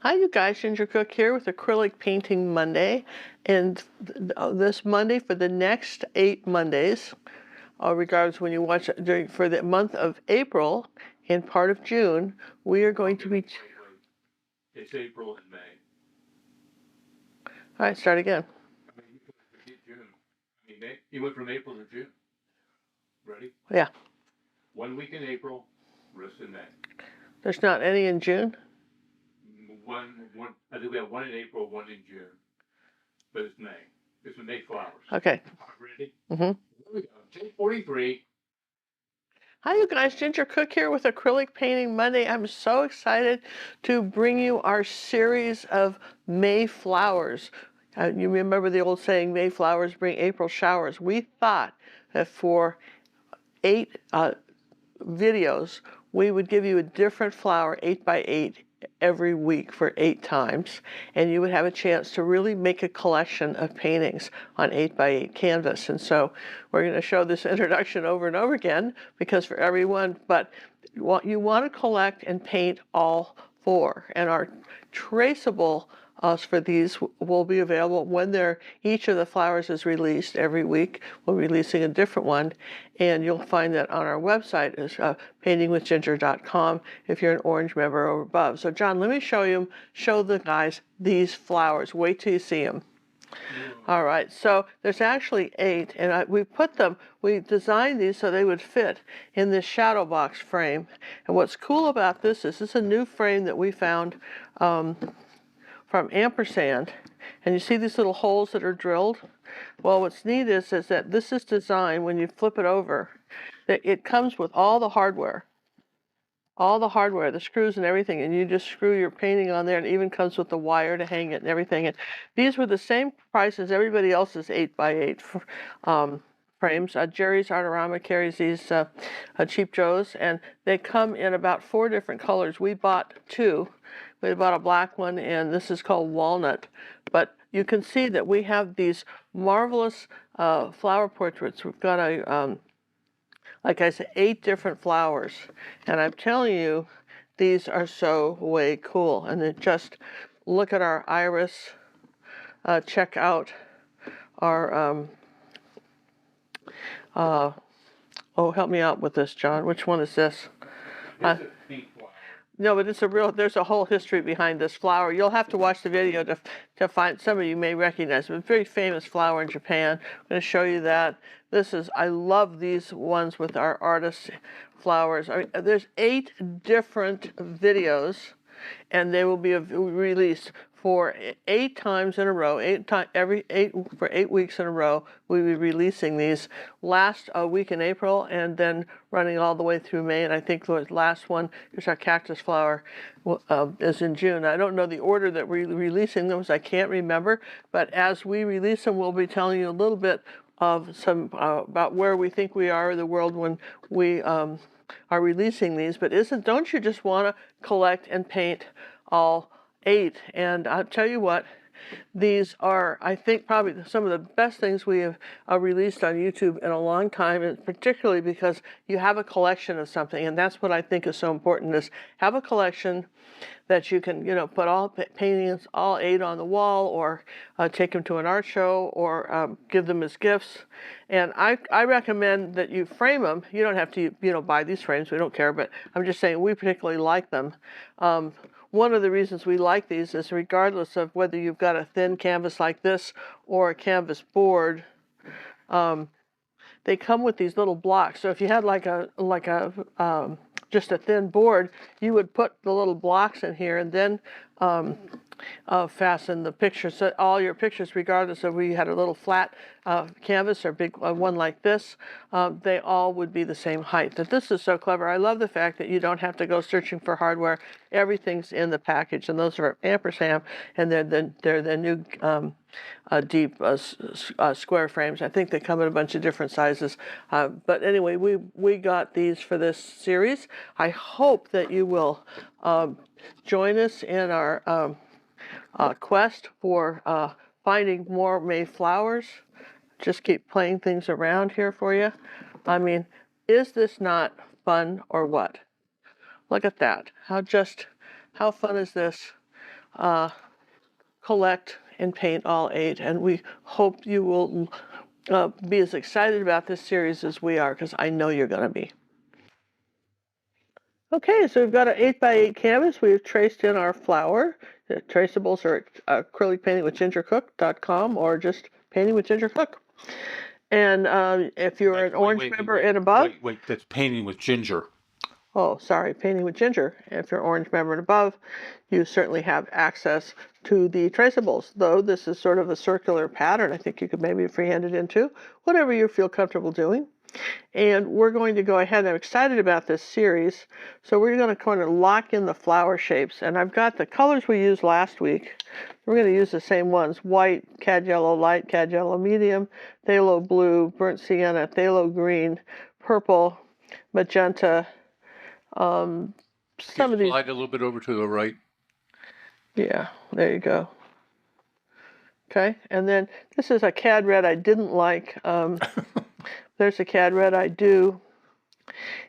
Hi, you guys. Ginger Cook here with Acrylic Painting Monday. And this Monday for the next 8 Mondays, regardless when you watch it, for the month of April and part of June, we are going to be. Wait. It's April and May. All right, start again. I mean, you could forget June. I mean, you went from April to June. Ready? Yeah. 1 week in April, rest in May. There's not any in June? One. I think we have 1 in April, 1 in June. But it's May. It's the May flowers. Okay. Ready? Mm-hmm. Here we go. Take 43. Hi, you guys. Ginger Cook here with Acrylic Painting Monday. I'm so excited to bring you our series of May flowers. You remember the old saying, May flowers bring April showers. We thought that for 8 videos, we would give you a different flower, 8 by 8, every week for 8 times, and you would have a chance to really make a collection of paintings on 8 by 8 canvas. And so we're going to show this introduction over and over again because for everyone, but you want to collect and paint all 4, and our traceable for these will be available when each of the flowers is released every week. We're releasing a different one, and you'll find that on our website is paintingwithginger.com if you're an orange member or above. So John, let me show the guys these flowers. Wait till you see them. All right, so there's actually 8, and we designed these so they would fit in this shadow box frame. And what's cool about this is a new frame that we found from Ampersand, and you see these little holes that are drilled? Well, what's neat is that this is designed, when you flip it over, that it comes with all the hardware, the screws and everything, and you just screw your painting on there, and it even comes with the wire to hang it and everything. And these were the same price as everybody else's 8 by 8 frames. Jerry's Artorama carries these Cheap Joe's, and they come in about 4 different colors. We bought 2. We bought a black one, and this is called Walnut. But you can see that we have these marvelous flower portraits. We've got like I said, 8 different flowers. And I'm telling you, these are so way cool. And then just look at our iris. Check out our, help me out with this, John. Which one is this? It's a pink flower. No, but there's a whole history behind this flower. You'll have to watch the video to find, some of you may recognize it. It's a very famous flower in Japan. I'm going to show you that. I love these ones with our artist flowers. There's 8 different videos, and they will be released for 8 times in a row, for 8 weeks in a row. We'll be releasing these last week in April, and then running all the way through May. And I think the last one is our cactus flower, is in June. I don't know the order that we're releasing them, so I can't remember. But as we release them, we'll be telling you a little bit of some about where we think we are in the world when we are releasing these. But don't you just want to collect and paint all 8? And I'll tell you what, these are, I think, probably some of the best things we have released on YouTube in a long time, and particularly because you have a collection of something, and that's what I think is so important, is have a collection that you can, put all paintings, all 8 on the wall, or take them to an art show, or give them as gifts. And I recommend that you frame them. You don't have to, buy these frames. We don't care, but I'm just saying we particularly like them. One of the reasons we like these is regardless of whether you've got a thin canvas like this or a canvas board, they come with these little blocks. So if you had just a thin board, you would put the little blocks in here and then fasten the pictures. So all your pictures, regardless of whether you had a little flat canvas or big one like this, they all would be the same height. That this is so clever. I love the fact that you don't have to go searching for hardware. Everything's in the package, and those are Ampersand, and they're the new deep square frames. I think they come in a bunch of different sizes. But anyway, we got these for this series. I hope that you will join us in our quest for finding more May flowers. Just keep playing things around here for you. I mean, is this not fun or what? Look at that. How fun is this? collect and paint all 8. And we hope you will be as excited about this series as we are, because I know you're going to be. Okay, so we've got an 8x8 canvas. We've traced in our flower. The traceables are at acrylic painting with gingercook.com or just painting with Ginger Cook. And if you're an Orange member and above. Wait, that's painting with ginger. Oh, sorry, painting with ginger. If you're Orange member and above, you certainly have access to the traceables. Though this is sort of a circular pattern, I think you could maybe freehand it into, whatever you feel comfortable doing. And we're going to go ahead. I'm excited about this series. So we're going to kind of lock in the flower shapes. And I've got the colors we used last week. We're going to use the same ones: white, cad yellow light, cad yellow medium, phthalo blue, burnt sienna, phthalo green, purple, magenta. Some of these. Slide a little bit over to the right. Yeah, there you go. Okay, and then this is a cad red I didn't like. There's a cad red I do.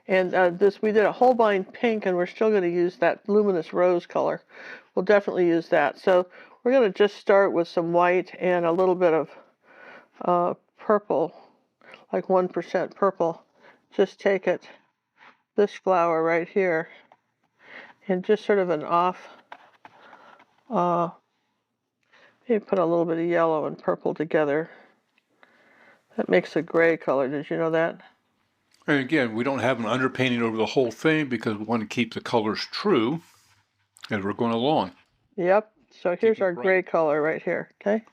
And this, we did a Holbein pink, and we're still going to use that luminous rose color. We'll definitely use that. So we're going to just start with some white and a little bit of purple, like 1% purple. Just take it, this flower right here, and just sort of an off, maybe put a little bit of yellow and purple together. That makes a gray color. Did you know that? And again, we don't have an underpainting over the whole thing because we want to keep the colors true as we're going along. Yep. So here's our gray color right here. Okay.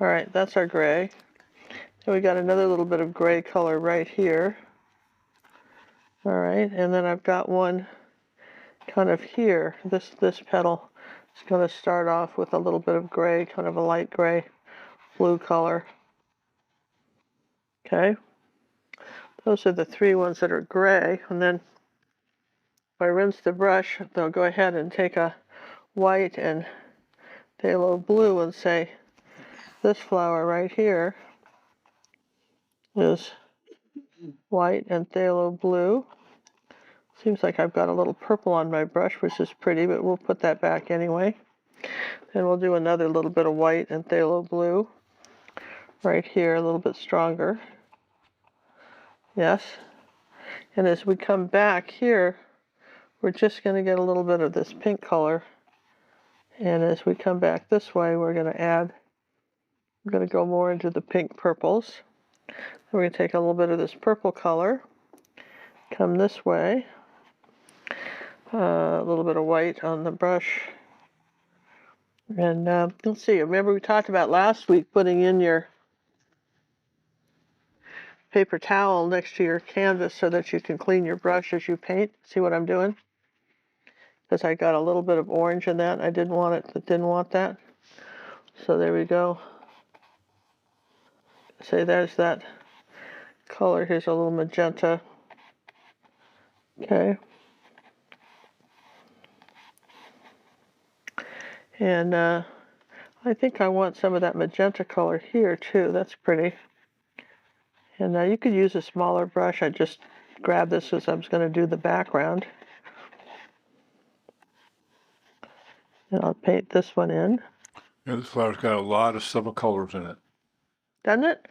All right, that's our gray. And we got another little bit of gray color right here. All right, and then I've got one kind of here. This petal is going to start off with a little bit of gray, kind of a light gray, blue color. Okay. Those are the 3 ones that are gray. And then if I rinse the brush, they'll go ahead and take a white and phthalo blue and say, this flower right here is white and phthalo blue. Seems like I've got a little purple on my brush, which is pretty, but we'll put that back anyway. Then we'll do another little bit of white and phthalo blue right here, a little bit stronger. Yes. And as we come back here, we're just going to get a little bit of this pink color. And as we come back this way, we're going to go more into the pink purples. Then we're going to take a little bit of this purple color, come this way, a little bit of white on the brush. And let's see, remember we talked about last week putting in your paper towel next to your canvas so that you can clean your brush as you paint. See what I'm doing? Because I got a little bit of orange in that. I didn't want that. So there we go. Say there's that color. Here's a little magenta. Okay. And I think I want some of that magenta color here too. That's pretty. And you could use a smaller brush. I just grabbed this as I was going to do the background. And I'll paint this one in. Yeah, this flower's got a lot of subtle colors in it. Doesn't it?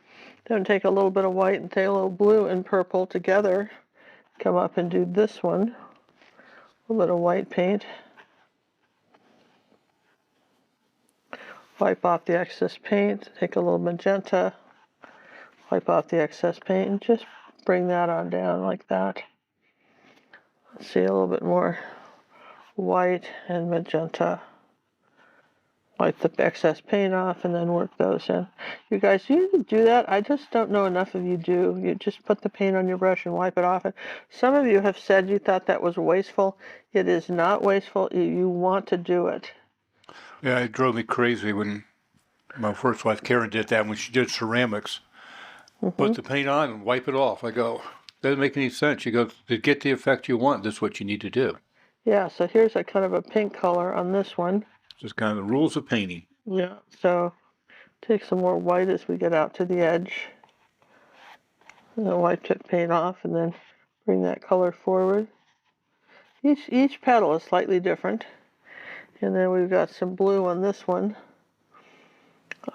Then take a little bit of white and phthalo blue and purple together. Come up and do this one. A little bit of white paint. Wipe off the excess paint. Take a little magenta. Wipe off the excess paint and just bring that on down like that. Let's see, a little bit more white and magenta. Wipe the excess paint off and then work those in. You guys, you do that. I just don't know enough of you do. You just put the paint on your brush and wipe it off. And some of you have said you thought that was wasteful. It is not wasteful. You want to do it. Yeah, it drove me crazy when my first wife Karen did that when she did ceramics. Put the paint on and wipe it off. I go, doesn't make any sense. She goes, to get the effect you want, that's what you need to do. Yeah, so here's a kind of a pink color on this one. Just kind of the rules of painting. Yeah, so take some more white as we get out to the edge. And then wipe that paint off and then bring that color forward. Each petal is slightly different. And then we've got some blue on this one.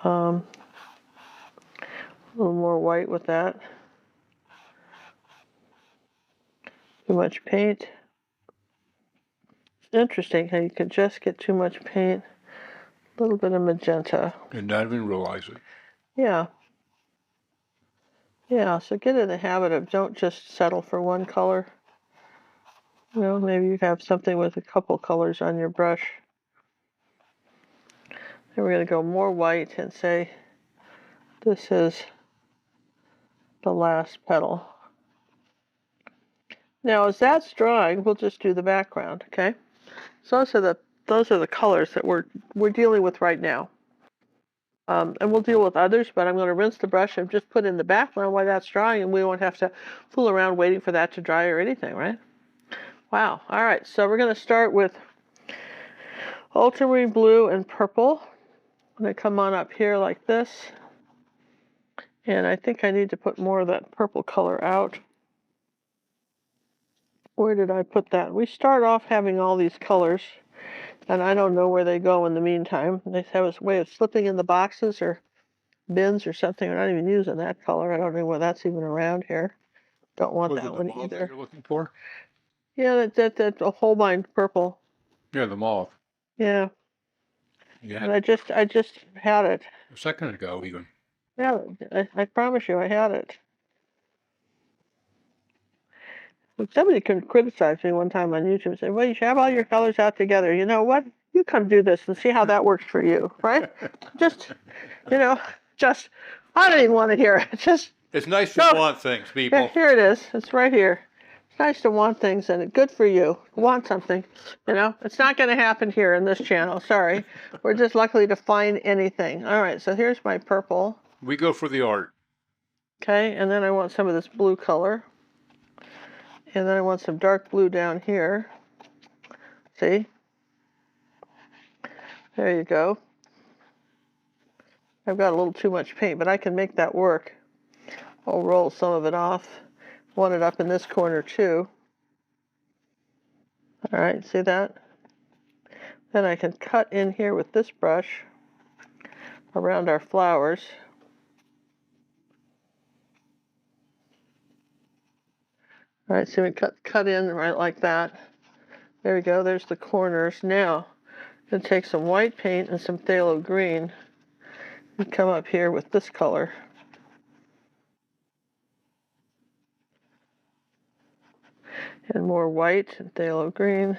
A little more white with that. Too much paint. Interesting how you can just get too much paint. A little bit of magenta. And not even realize it. Yeah. Yeah, so get in the habit of don't just settle for one color. You know, maybe you have something with a couple colors on your brush. And we're going to go more white and say this is the last petal. Now, as that's drying, we'll just do the background, okay? So those are the colors that we're dealing with right now. And we'll deal with others, but I'm going to rinse the brush and just put in the background while that's drying, and we won't have to fool around waiting for that to dry or anything, right? Wow. All right, so we're going to start with ultramarine blue and purple. I'm going to come on up here like this. And I think I need to put more of that purple color out. Where did I put that? We start off having all these colors, and I don't know where they go in the meantime. They have a way of slipping in the boxes or bins or something. We're not even using that color. I don't know whether that's even around here. Don't want Was that it the one mauve that either. you're looking for? Yeah, that's a Holbein purple. Yeah, the mauve. Yeah, Yeah, and I just had it. a second ago even. Yeah, I promise you, I had it. Somebody could criticize me one time on YouTube and say, well, you should have all your colors out together. You know what? You come do this and see how that works for you, right? Just, you know, just, I don't even want to hear it. Just, It's nice to go. want things, Yeah, people. here it is. It's right here. It's nice to want things, and good for you. Want something, you know? It's not going to happen here in this channel. Sorry. We're just lucky to find anything. All right, so here's my purple. We go for the art. Okay, and then I want some of this blue color. And then I want some dark blue down here. See? There you go. I've got a little too much paint, but I can make that work. I'll roll some of it off. Want it up in this corner too. All right, see that? Then I can cut in here with this brush around our flowers. All right, so we cut in right like that. There we go, there's the corners. Now, I'm going to take some white paint and some phthalo green and come up here with this color. And more white and phthalo green.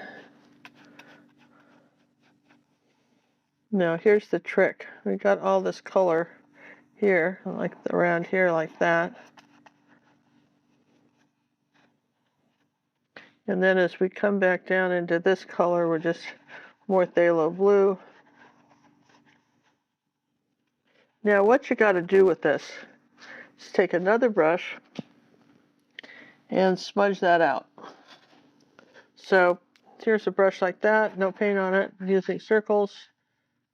Now here's the trick. We got all this color here, like around here like that. And then as we come back down into this color, we're just more phthalo blue. Now what you got to do with this is take another brush and smudge that out. So here's a brush like that, no paint on it, using circles.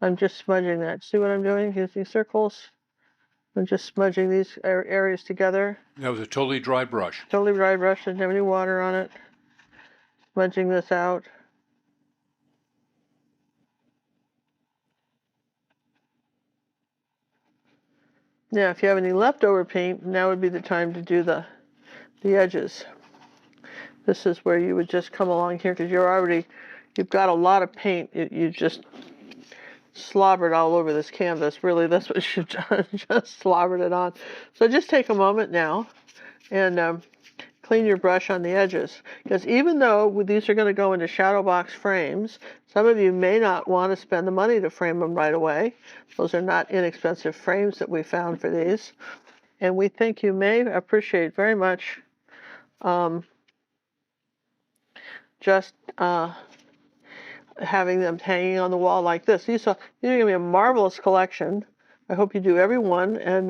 I'm just smudging that. See what I'm doing? Using circles. I'm just smudging these areas together. That was a totally dry brush. Totally dry brush, doesn't have any water on it. Smudging this out. Now, if you have any leftover paint, now would be the time to do the edges. This is where you would just come along here because you've got a lot of paint. You just slobbered all over this canvas. Really, that's what you've done, just slobbered it on. So just take a moment now and clean your brush on the edges. Because even though these are going to go into shadow box frames, some of you may not want to spend the money to frame them right away. Those are not inexpensive frames that we found for these. And we think you may appreciate very much just having them hanging on the wall like this. These are going to be a marvelous collection. I hope you do every one, and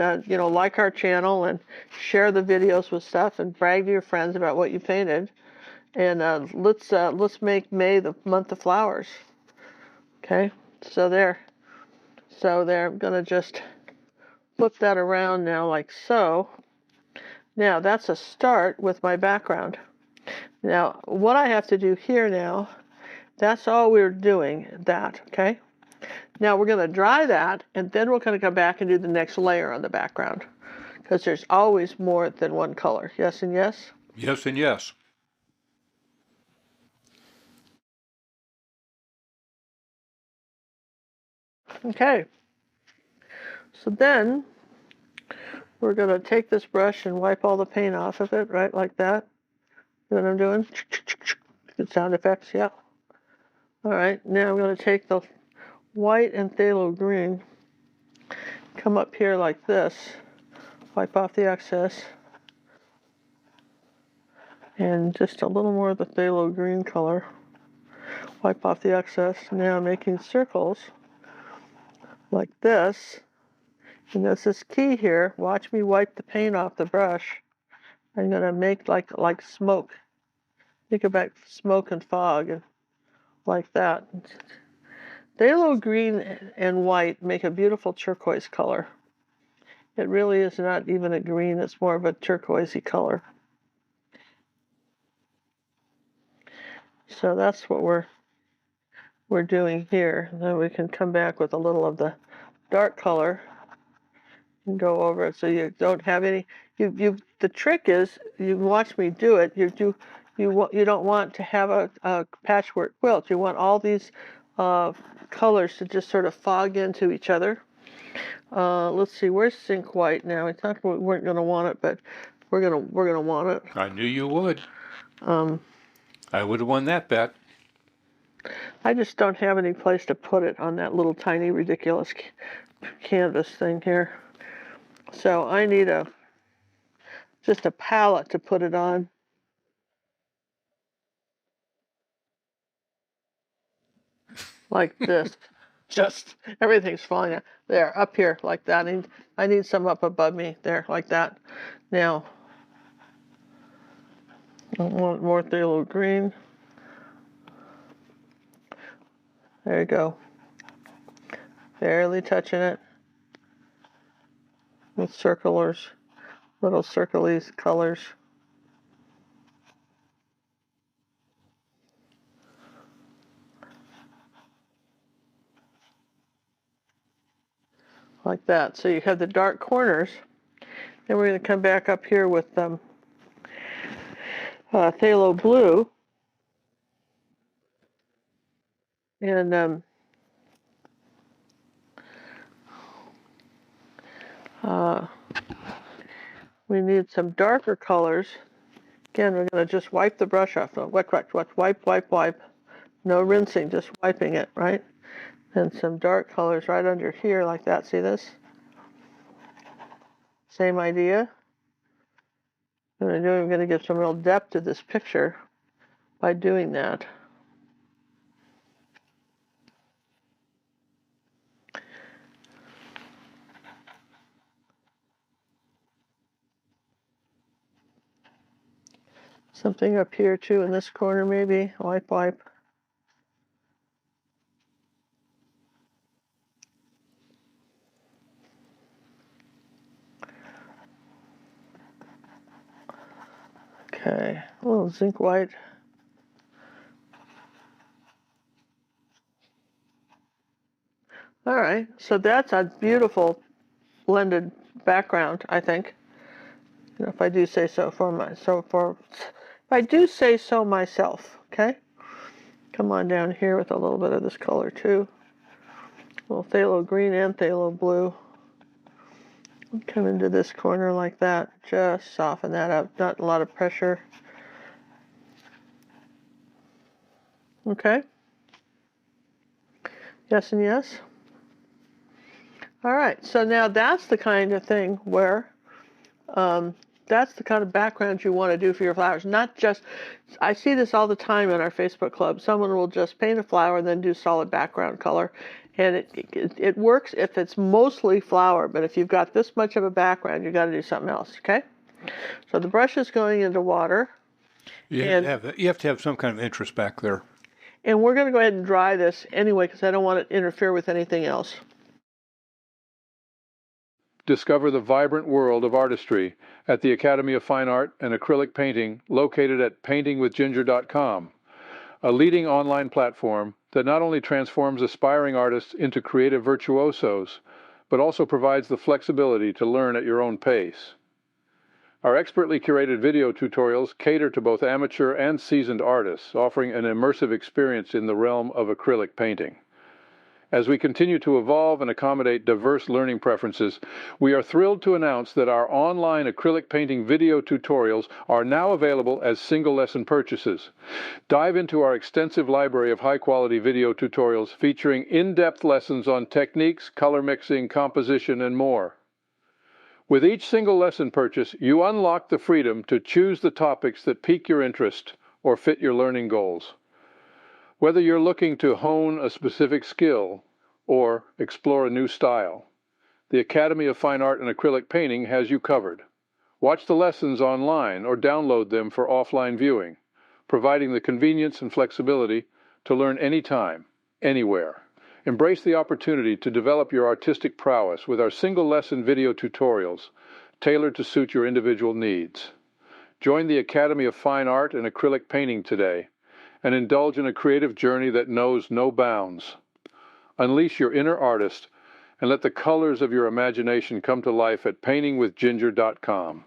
like our channel and share the videos with stuff and brag to your friends about what you painted. And let's make May the month of flowers. Okay, so there. I'm gonna just flip that around now like so. Now that's a start with my background. Now what I have to do here now That's all we're doing, that, okay? Now we're going to dry that, and then we're going to come back and do the next layer on the background, because there's always more than one color. Yes and yes? Yes and yes. Okay. So then we're going to take this brush and wipe all the paint off of it, right, like that. You know what I'm doing? Good sound effects, yeah. All right, now I'm going to take the white and phthalo green, come up here like this, wipe off the excess, and just a little more of the phthalo green color. Wipe off the excess. Now I'm making circles like this. And this is key here. Watch me wipe the paint off the brush. I'm going to make like smoke. Think about smoke and fog and like that. Phthalo green and white make a beautiful turquoise color. It really is not even a green, it's more of a turquoisey color. So that's what we're doing here. And then we can come back with a little of the dark color and go over it so you don't have any. The trick is, you watch me do it. You don't want to have a patchwork quilt. You want all these colors to just sort of fog into each other. Let's see, where's zinc white now? It's not, we weren't going to want it, but we're gonna want it. I knew you would. I would have won that bet. I just don't have any place to put it on that little tiny ridiculous canvas thing here. So I need just a palette to put it on. Like this. Just everything's falling out. There, up here, like that. I need some up above me, there, like that. Now, I want more phthalo green. There you go. Barely touching it with circulars, little circly colors. Like that. So you have the dark corners. Then we're going to come back up here with phthalo blue. And we need some darker colors. Again, we're going to just wipe the brush off. No, wipe. No rinsing, just wiping it, right? And some dark colors right under here like that. See this? Same idea. What I'm doing, I'm going to give some real depth to this picture by doing that. Something up here too in this corner maybe. Wipe. Okay, a little zinc white. All right, so that's a beautiful blended background, I think. You know, if I do say so if I do say so myself, okay? Come on down here with a little bit of this color too. A little phthalo green and phthalo blue. Come into this corner like that. Just soften that up. Not a lot of pressure. Okay. Yes and yes. All right. So now that's the kind of thing where that's the kind of background you want to do for your flowers. Not just, I see this all the time in our Facebook club. Someone will just paint a flower and then do solid background color. And it works if it's mostly flower, but if you've got this much of a background, you've got to do something else, okay? So the brush is going into water. You have to have some kind of interest back there. And we're going to go ahead and dry this anyway because I don't want it to interfere with anything else. Discover the vibrant world of artistry at the Academy of Fine Art and Acrylic Painting located at paintingwithginger.com. a leading online platform that not only transforms aspiring artists into creative virtuosos, but also provides the flexibility to learn at your own pace. Our expertly curated video tutorials cater to both amateur and seasoned artists, offering an immersive experience in the realm of acrylic painting. As we continue to evolve and accommodate diverse learning preferences, we are thrilled to announce that our online acrylic painting video tutorials are now available as single lesson purchases. Dive into our extensive library of high-quality video tutorials featuring in-depth lessons on techniques, color mixing, composition, and more. With each single lesson purchase, you unlock the freedom to choose the topics that pique your interest or fit your learning goals. Whether you're looking to hone a specific skill or explore a new style, the Academy of Fine Art and Acrylic Painting has you covered. Watch the lessons online or download them for offline viewing, providing the convenience and flexibility to learn anytime, anywhere. Embrace the opportunity to develop your artistic prowess with our single lesson video tutorials tailored to suit your individual needs. Join the Academy of Fine Art and Acrylic Painting today and indulge in a creative journey that knows no bounds. Unleash your inner artist and let the colors of your imagination come to life at paintingwithginger.com.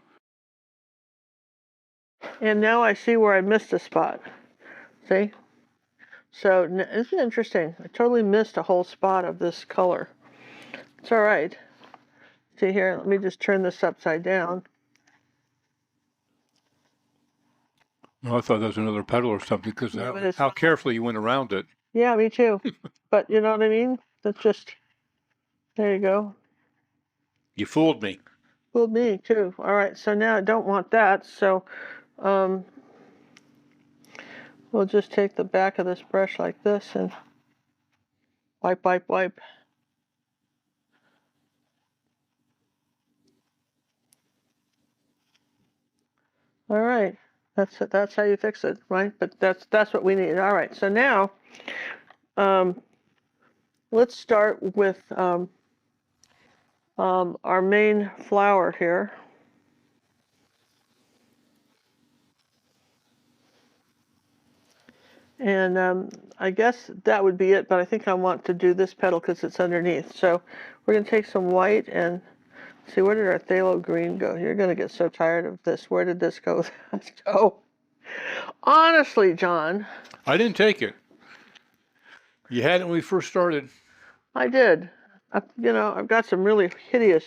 And now I see where I missed a spot. See? So, isn't it interesting? I totally missed a whole spot of this color. It's all right. See here, let me just turn this upside down. Well, I thought that was another petal or something because Yeah, how carefully you went around it. Yeah, me too. But you know what I mean? That's just, there you go. You fooled me. Fooled me too. All right, so now I don't want that, so we'll just take the back of this brush like this and wipe, wipe, wipe. All right, that's how you fix it, right? But that's what we need. All right, so now let's start with our main flower here. And I guess that would be it, but I think I want to do this petal because it's underneath. So we're going to take some white and see, where did our phthalo green go? You're going to get so tired of this. Where did this go? Oh, honestly, John. I didn't take it. You had it when we first started. I did. I've got some really hideous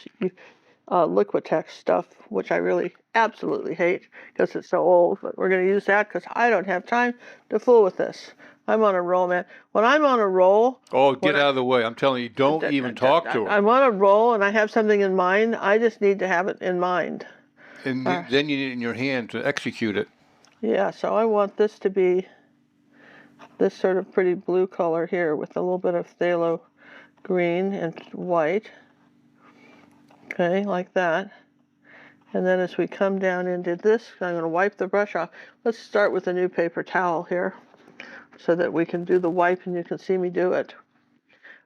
Liquitex stuff, which I really absolutely hate because it's so old, but we're going to use that because I don't have time to fool with this. I'm on a roll, man. When I'm on a roll... Oh, get out of the way. I'm telling you, don't even talk to her. I'm on a roll and I have something in mind. I just need to have it in mind. And then you need it in your hand to execute it. Yeah, so I want this to be this sort of pretty blue color here with a little bit of phthalo green and white. Okay, like that. And then as we come down into this, I'm going to wipe the brush off. Let's start with a new paper towel here so that we can do the wipe and you can see me do it.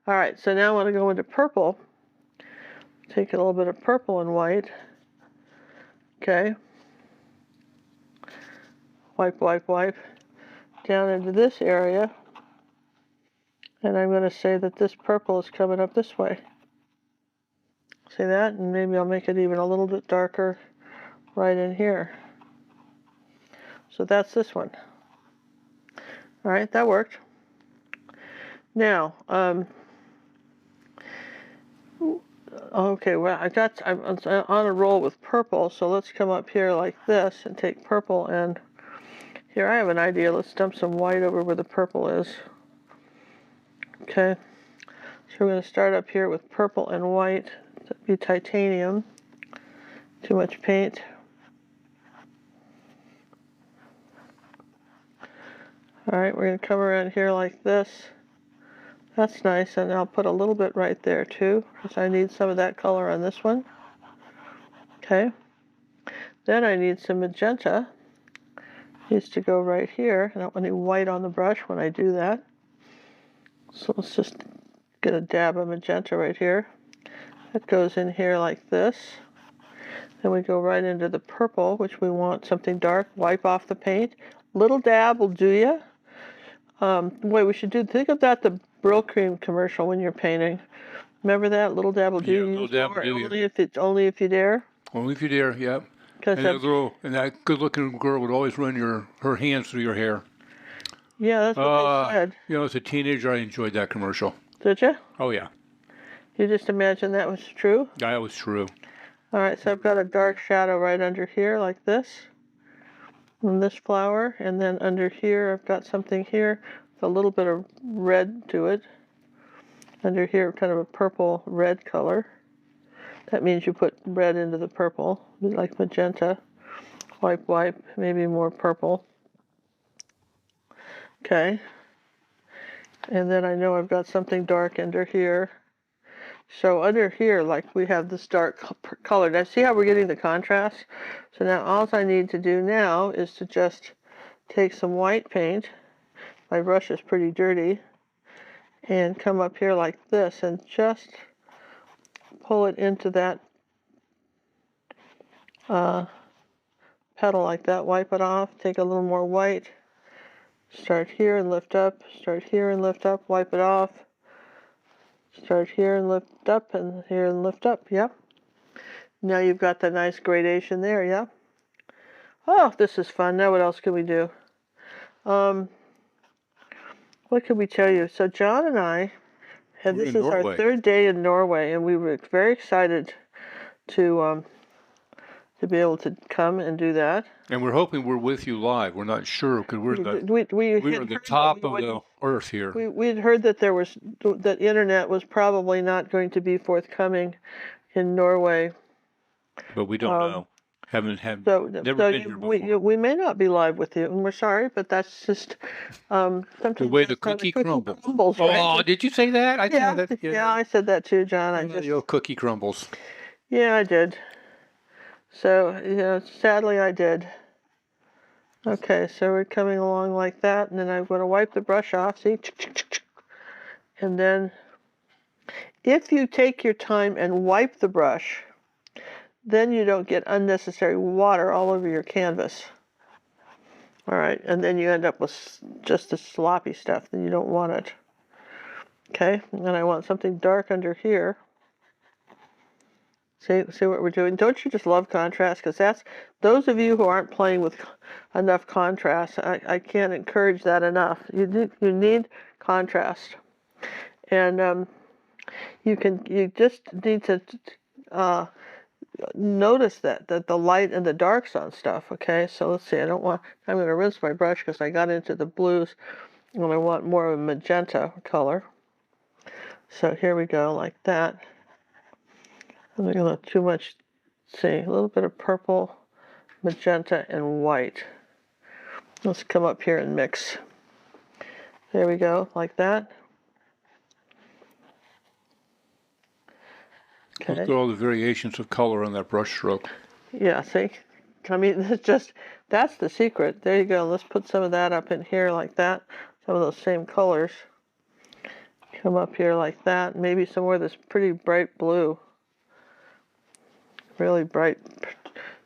All right, so now I want to go into purple. Take a little bit of purple and white. Okay. Wipe, wipe, wipe. Down into this area. And I'm going to say that this purple is coming up this way. See that? And maybe I'll make it even a little bit darker right in here. So that's this one. All right, that worked. Now, okay, well, I'm on a roll with purple, so let's come up here like this and take purple, and here I have an idea. Let's dump some white over where the purple is. Okay, so we're going to start up here with purple and white. That'd be titanium. Too much paint. All right, we're going to come around here like this. That's nice, and I'll put a little bit right there too, because I need some of that color on this one. Okay. Then I need some magenta. Needs to go right here. I don't want any white on the brush when I do that. So let's just get a dab of magenta right here. That goes in here like this. Then we go right into the purple, which we want something dark. Wipe off the paint. Little dab will do ya. Wait, we should think of that, the Brill Cream commercial when you're painting. Remember that? Little dabble do, Yeah, little use dabble more, do, yeah. only if you dare. Only if you dare, yeah. Because And that good-looking girl would always run her hands through your hair. yeah, that's what they said. As a teenager, I enjoyed that commercial. Did you? Oh yeah, You just imagine that was true? that was true. All right, so I've got a dark shadow right under here like this. On this flower, and then under here I've got something here with a little bit of red to it. Under here, kind of a purple red color. That means you put red into the purple, like magenta. Wipe, maybe more purple. Okay. And then I know I've got something dark under here. So under here, like we have this dark color. Now see how we're getting the contrast? So now all I need to do now is to just take some white paint. My brush is pretty dirty. And come up here like this and just pull it into that petal like that. Wipe it off. Take a little more white. Start here and lift up. Start here and lift up. Wipe it off. Start here and lift up, and here and lift up. Yep. Now you've got the nice gradation there. Yep. Oh, this is fun. Now what else can we do? What can we tell you? So John and I, and this is our third day in Norway, and we were very excited to be able to come and do that. And we're hoping we're with you live. We're not sure because we're the top of the earth here. We had heard that that internet was probably not going to be forthcoming in Norway. But we don't know. Never been here before. We may not be live with you, and we're sorry, but that's just sometimes the way the cookie crumbles. Right? Oh, did you say that? Yeah, I said that too, John. Your cookie crumbles. Yeah, I did. So, sadly I did. Okay, so we're coming along like that, and then I'm going to wipe the brush off, see? And then, if you take your time and wipe the brush, then you don't get unnecessary water all over your canvas. All right, and then you end up with just the sloppy stuff, then you don't want it. Okay, and I want something dark under here. See what we're doing? Don't you just love contrast? Because that's, those of you who aren't playing with enough contrast, I can't encourage that enough. You need contrast. And you just need to notice that the light and the darks on stuff, okay? So let's see, I'm going to rinse my brush because I got into the blues and I want more of a magenta color. So here we go, like that. I'm not going to too much, see, a little bit of purple, magenta, and white. Let's come up here and mix. There we go, like that. Okay. Look at all the variations of color on that brush stroke. Yeah, see? I mean, that's the secret. There you go. Let's put some of that up in here like that. Some of those same colors. Come up here like that. Maybe some more of this pretty bright blue. Really bright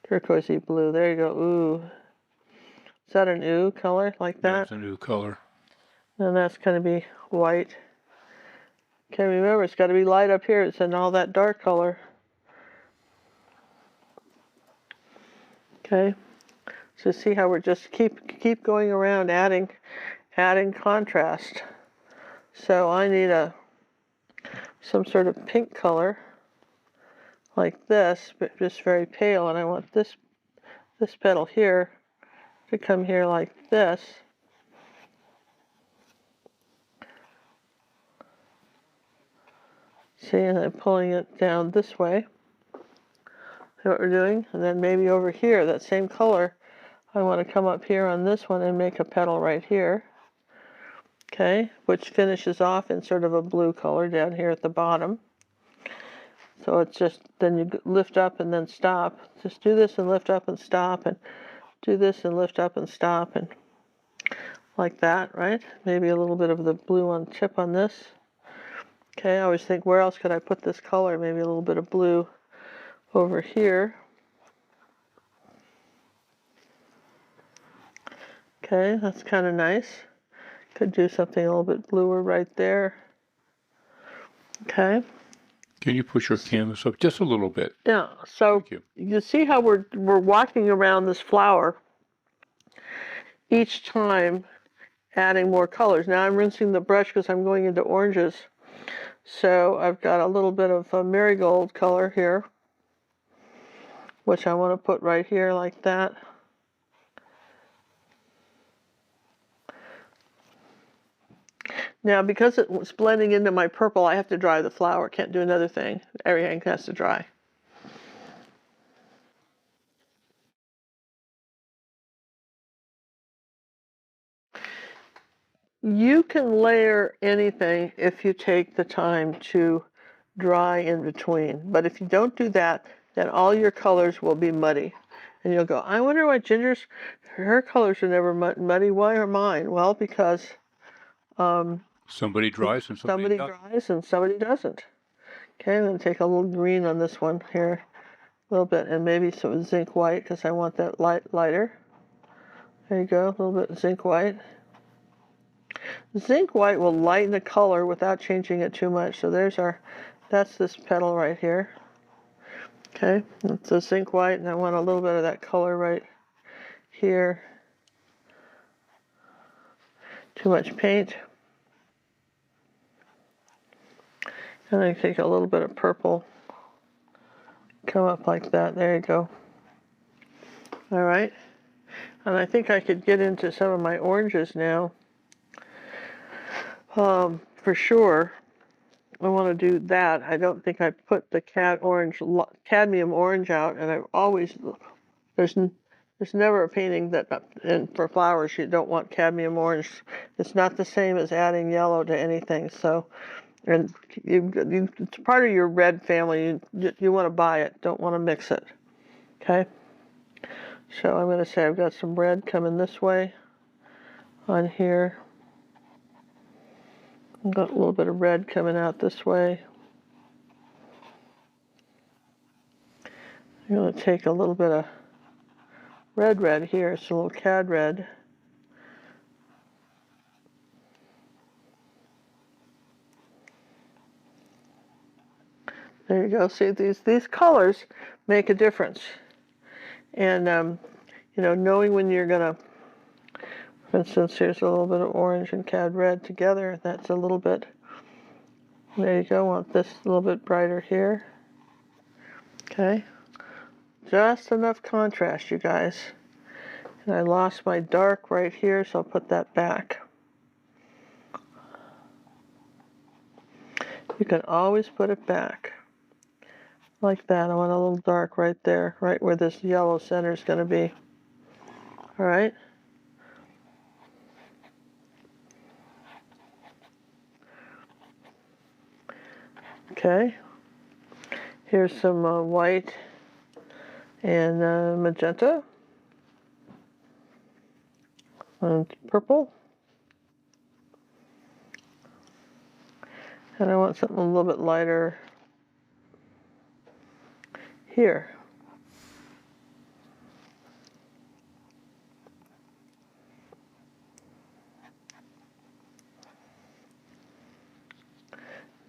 turquoisey blue. There you go. Ooh. Is that an ooh color like that? That's a new color. And that's going to be white. Okay, remember, it's got to be light up here. It's in all that dark color. Okay. So see how we're just keep going around adding contrast. So I need some sort of pink color like this, but just very pale, and I want this petal here to come here like this. See, and I'm pulling it down this way. See what we're doing? And then maybe over here, that same color, I want to come up here on this one and make a petal right here. Okay, which finishes off in sort of a blue color down here at the bottom. So it's just, then you lift up and then stop. Just do this and lift up and stop, and do this and lift up and stop, and like that, right? Maybe a little bit of the blue on tip on this. Okay, I always think, where else could I put this color? Maybe a little bit of blue over here. Okay, that's kind of nice. Could do something a little bit bluer right there. Okay. Can you push your canvas up just a little bit? Yeah. So Thank you. you see how we're walking around this flower each time, adding more colors. Now I'm rinsing the brush because I'm going into oranges. So I've got a little bit of a marigold color here, which I want to put right here like that. Now, because it's blending into my purple, I have to dry the flower. Can't do another thing. Everything has to dry. You can layer anything if you take the time to dry in between. But if you don't do that, then all your colors will be muddy. And you'll go, I wonder why Ginger's, her colors are never muddy. Why are mine? Well, because somebody dries and somebody doesn't. dries and somebody doesn't. Okay, I'm going to take a little green on this one here, a little bit, and maybe some zinc white because I want that lighter. There you go, a little bit of zinc white. Zinc white will lighten the color without changing it too much. So that's this petal right here. Okay, it's the zinc white, and I want a little bit of that color right here. Too much paint. And I take a little bit of purple. Come up like that. There you go. All right. And I think I could get into some of my oranges now. For sure. I want to do that. I don't think I put the cadmium orange out, and I've always there's never a painting that and for flowers you don't want cadmium orange. It's not the same as adding yellow to anything. So, and it's part of your red family. You want to buy it, don't want to mix it. Okay. So I'm going to say I've got some red coming this way on here. I've got a little bit of red coming out this way. I'm going to take a little bit of red here. It's a little cad red. There you go. See, these colors make a difference. And, knowing when you're going to, for instance, here's a little bit of orange and cad red together. That's a little bit, there you go. Want this a little bit brighter here. Okay. Just enough contrast, you guys. And I lost my dark right here, so I'll put that back. You can always put it back. Like that. I want a little dark right there, right where this yellow center is going to be. All right. Okay. Here's some white and magenta and purple. And I want something a little bit lighter here.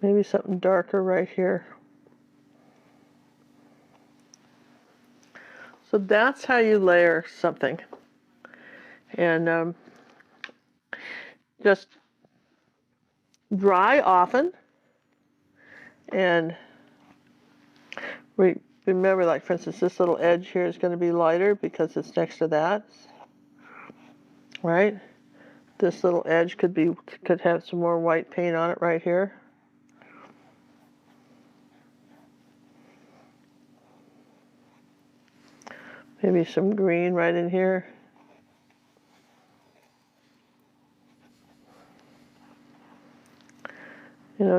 Maybe something darker right here. So that's how you layer something. And just dry often. And remember, like, for instance, this little edge here is going to be lighter because it's next to that. Right? This little edge could have some more white paint on it right here. Maybe some green right in here.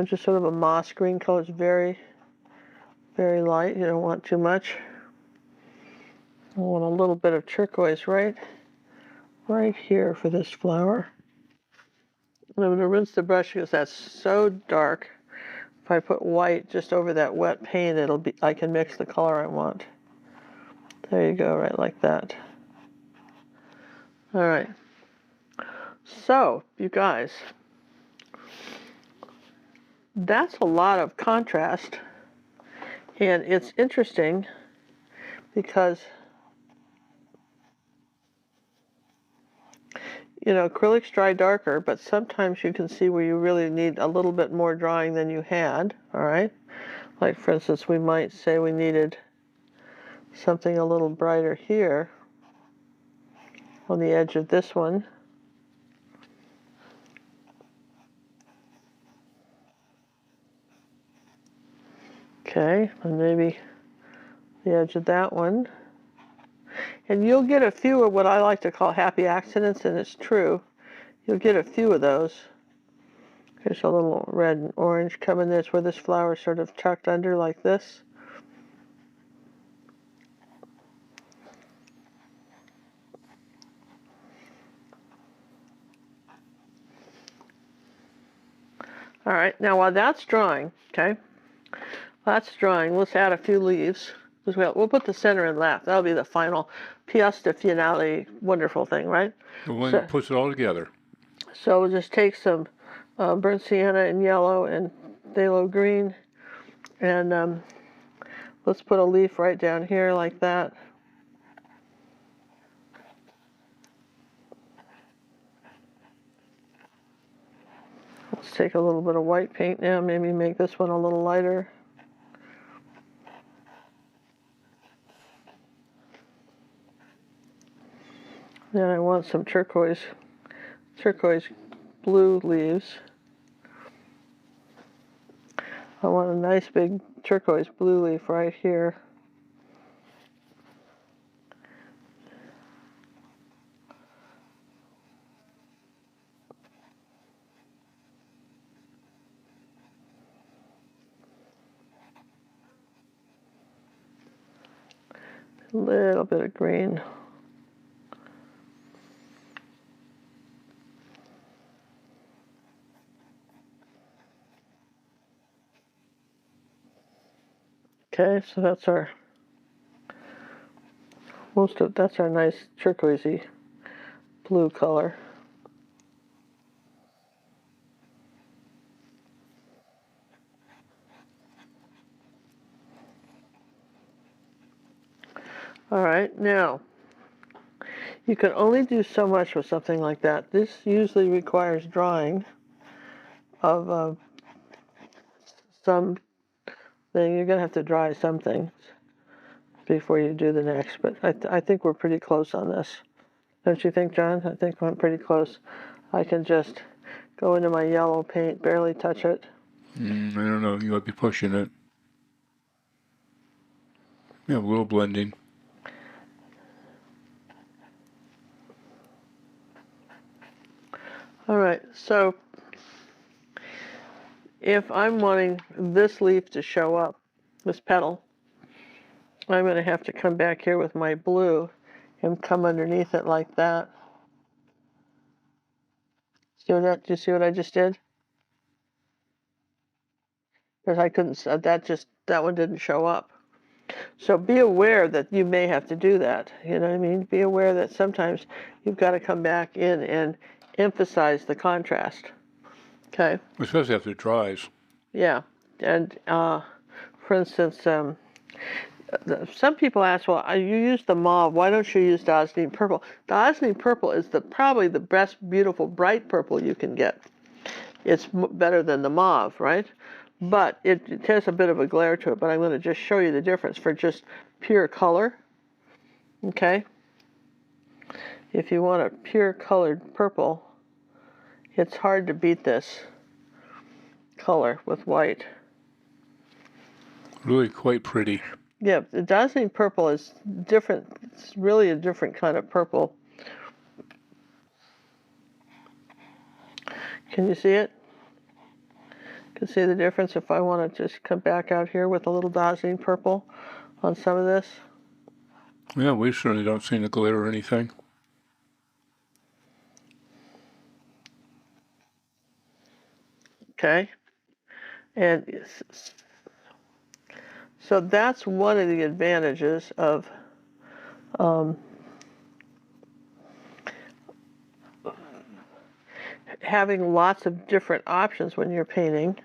Just sort of a moss green color. It's very, very light. You don't want too much. I want a little bit of turquoise right here for this flower. And I'm going to rinse the brush because that's so dark. If I put white just over that wet paint, I can mix the color I want. There you go, right like that. All right. So, you guys, that's a lot of contrast, and it's interesting because, acrylics dry darker, but sometimes you can see where you really need a little bit more drying than you had, all right? Like, for instance, we might say we needed something a little brighter here on the edge of this one. Okay, and maybe the edge of that one. And you'll get a few of what I like to call happy accidents, and it's true. You'll get a few of those. Here's a little red and orange coming. That's where this flower is sort of tucked under like this. All right, now while that's drying, okay, that's drying, let's add a few leaves. We'll put the center in left. That'll be the final pièce de finale, wonderful thing, right? The one that puts it all together. So we'll just take some burnt sienna in yellow and phthalo green, and let's put a leaf right down here like that. Let's take a little bit of white paint now, maybe make this one a little lighter. Then I want some turquoise blue leaves. I want a nice big turquoise blue leaf right here. A little bit of green. Okay, so that's our that's our nice turquoisey blue color. All right, now you can only do so much with something like that. This usually requires drying of some thing. You're gonna have to dry some things before you do the next, but I think we're pretty close on this. Don't you think, John? I think I'm pretty close. I can just go into my yellow paint, barely touch it. I don't know. You might be pushing it. Yeah, a little blending. All right, so if I'm wanting this leaf to show up, this petal, I'm going to have to come back here with my blue and come underneath it like that. Do you see what I just did? Because I couldn't, that one didn't show up. So be aware that you may have to do that. You know what I mean? Be aware that sometimes you've got to come back in and emphasize the contrast. Okay? Especially after it dries. Yeah. And for instance, some people ask, well, you use the mauve, why don't you use Dazzling Purple? Dazzling Purple is probably the best, beautiful, bright purple you can get. It's better than the mauve, right? But it has a bit of a glare to it, but I'm going to just show you the difference for just pure color. Okay? If you want a pure colored purple, it's hard to beat this color with white. Really quite pretty. Yeah, the Dazzling Purple is different. It's really a different kind of purple. Can you see it? Can see the difference if I want to just come back out here with a little Dazzling Purple on some of this? Yeah, we certainly don't see the glare or anything. Okay. And so that's one of the advantages of having lots of different options when you're painting.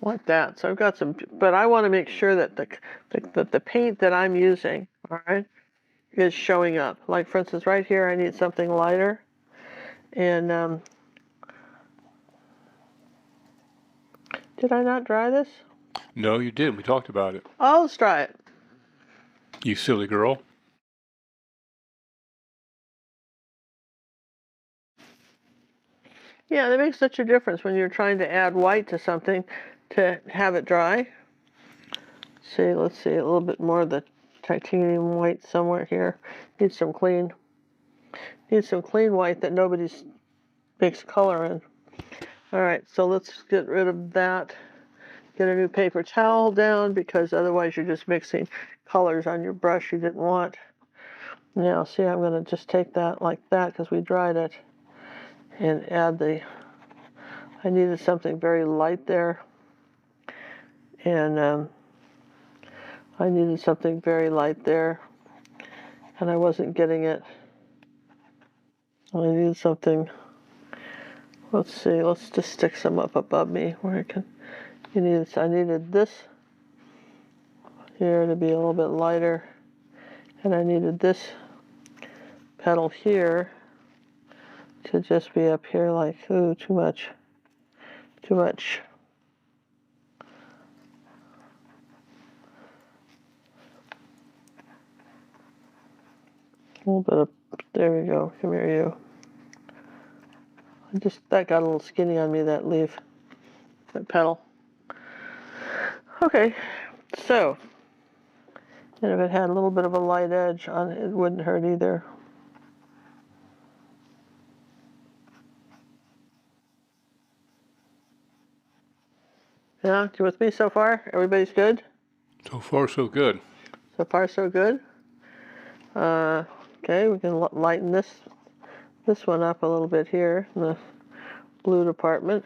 Like that. So I've got some, but I want to make sure that the paint that I'm using, all right, is showing up. Like for instance, right here, I need something lighter, and did I not dry this? No, you didn't. We talked about it. Oh, let's try it. You silly girl. Yeah, that makes such a difference when you're trying to add white to something to have it dry. See, let's see, a little bit more of the titanium white somewhere here. Need some clean white that nobody's makes color in. All right, so let's get rid of that. Get a new paper towel down because otherwise you're just mixing colors on your brush you didn't want. Now, see, I'm going to just take that like that because we dried it and add I needed something very light there. And I needed something very light there. And I wasn't getting it. I needed something. Let's see, let's just stick some up above me where I can. I needed this here to be a little bit lighter. And I needed this petal here to just be up here like, ooh, too much. Too much. A little bit of, there we go. Come here, you. That got a little skinny on me, that leaf, that petal. Okay, so, and if it had a little bit of a light edge on it, it wouldn't hurt either. Yeah, you with me so far? Everybody's good? So far, so good. So far, so good. Okay, we can lighten this one up a little bit here in the blue department.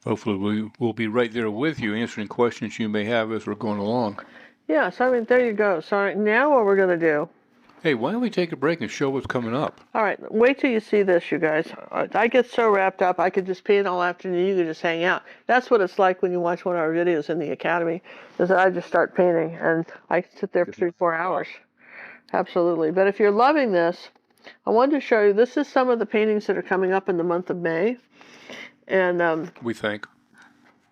Hopefully, we'll be right there with you answering questions you may have as we're going along. Yeah, so I mean, there you go. So now what we're going to do. Hey, why don't we take a break and show what's coming up? All right, wait till you see this, you guys. I get so wrapped up, I could just paint all afternoon. You could just hang out. That's what it's like when you watch one of our videos in the academy, is that I just start painting, and I sit there for 3-4 hours. Absolutely. But if you're loving this, I wanted to show you, this is some of the paintings that are coming up in the month of May. And we think.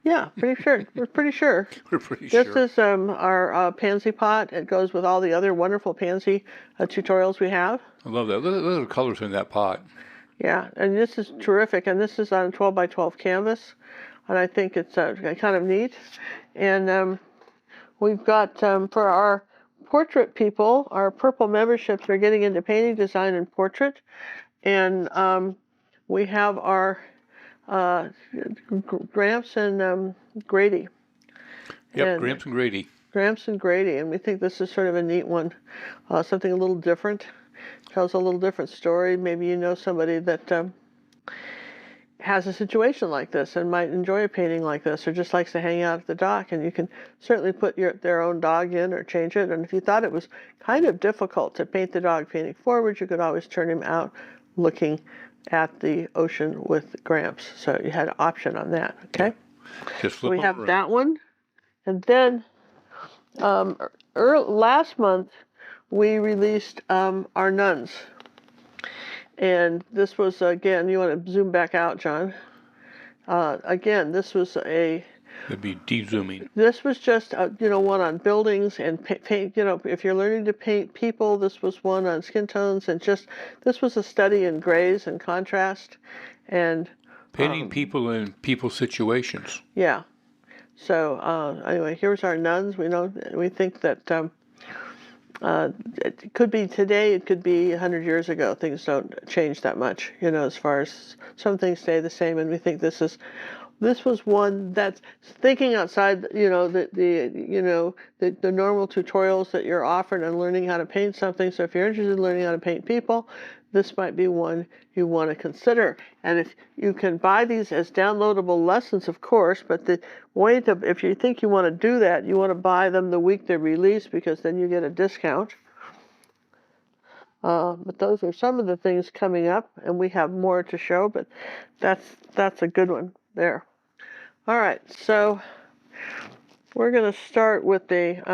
Yeah, pretty sure. We're pretty sure. We're pretty sure. This is our pansy pot. It goes with all the other wonderful pansy tutorials we have. I love that. Look at the colors in that pot. Yeah, and this is terrific. And this is on a 12 by 12 canvas. And I think it's kind of neat. And we've got, for our portrait people, our purple memberships are getting into painting, design, and portrait. And we have our Gramps and Grady. Yep, Gramps and Grady. Gramps and Grady, and we think this is sort of a neat one, something a little different, tells a little different story. Maybe you know somebody that has a situation like this and might enjoy a painting like this, or just likes to hang out at the dock, and you can certainly put their own dog in or change it. And if you thought it was kind of difficult to paint the dog painting forward, you could always turn him out looking at the ocean with Gramps. So you had an option on that, okay? Just flip we have around. that one. And then last month we released our nuns. And this was, again, you want to zoom back out, John. Again, this was It'd be de-zooming. This was just, one on buildings and paint. If you're learning to paint people, this was one on skin tones, and this was a study in grays and contrast, and painting people in people situations. Yeah. So anyway, here's our nuns. We think that it could be today, it could be 100 years ago. Things don't change that much, as far as some things stay the same, and we think this is This was one that's thinking outside, the normal tutorials that you're offered and learning how to paint something. So if you're interested in learning how to paint people, this might be one you want to consider. And if you can buy these as downloadable lessons, of course, but the way to, if you think you want to do that, you want to buy them the week they're released because then you get a discount. But those are some of the things coming up, and we have more to show, but that's a good one there. All right, so we're going to start with with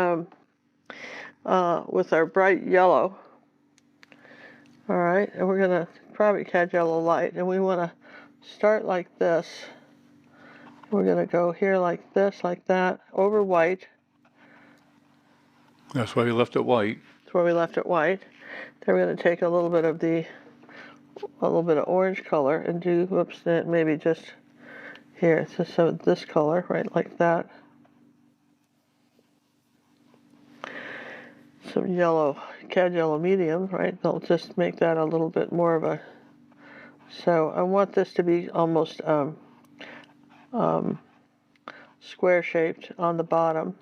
our bright yellow. All right, and we're going to probably catch yellow light, and we want to start like this. We're going to go here like this, like that, over white. That's why we left it white. That's where we left it white. Then we're going to take a little bit of orange color and do, maybe just here, so this color, right, like that. Some yellow, cad yellow medium, right? They'll just make that a little bit more of a, so I want this to be almost square shaped on the bottom.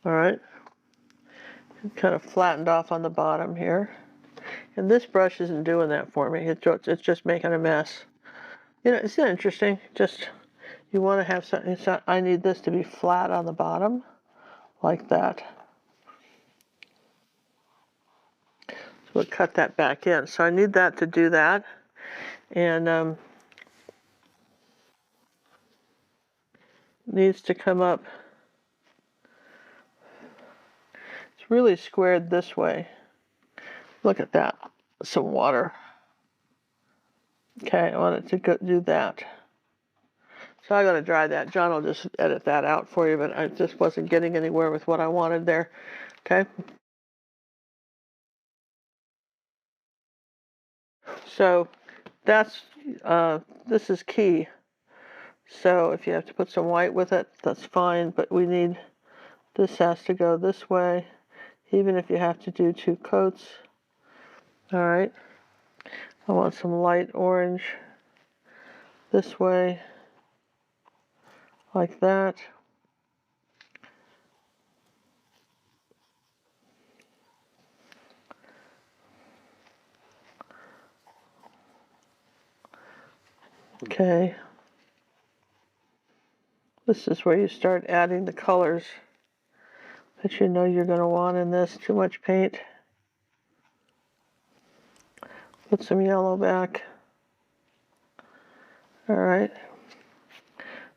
All right, kind of flattened off on the bottom here. And this brush isn't doing that for me. It's just making a mess. Isn't that interesting? Just, you want to have something, I need this to be flat on the bottom, like that. So we'll cut that back in. So I need that to do that. And needs to come up. It's really squared this way. Look at that. Some water. Okay, I want it to do that. So I got to dry that. John will just edit that out for you, but I just wasn't getting anywhere with what I wanted there. Okay. So that's, this is key. So if you have to put some white with it, that's fine, but this has to go this way, even if you have to do 2 coats. All right. I want some light orange this way, like that. Okay. This is where you start adding the colors that you know you're going to want in this. Too much paint. Put some yellow back. All right.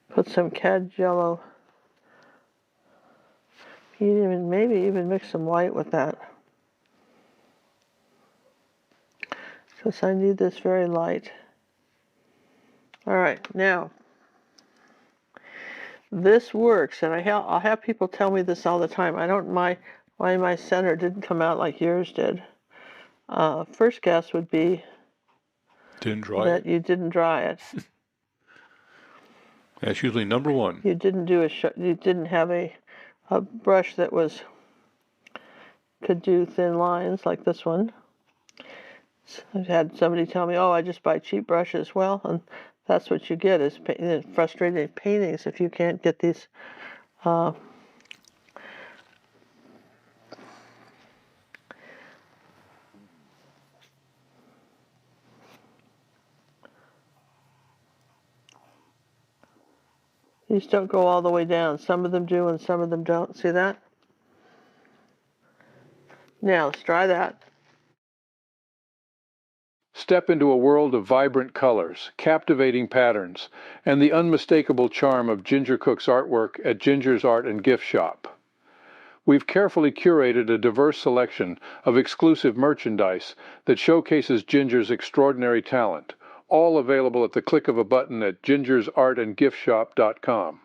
Put some cad yellow. Maybe even mix some white with that, because I need this very light. All right, now this works, and I'll have people tell me this all the time. I don't mind why my center didn't come out like yours did. First guess would be that you didn't dry it. That's usually number one. You didn't have a brush that could do thin lines like this one. I've had somebody tell me, "Oh, I just buy cheap brushes." Well, and that's what you get, is frustrated paintings if you can't get these. These don't go all the way down. Some of them do and some of them don't. See that? Now let's try that. Step into a world of vibrant colors, captivating patterns, and the unmistakable charm of Ginger Cook's artwork at Ginger's Art and Gift Shop. We've carefully curated a diverse selection of exclusive merchandise that showcases Ginger's extraordinary talent, all available at the click of a button at gingersartandgiftshop.com.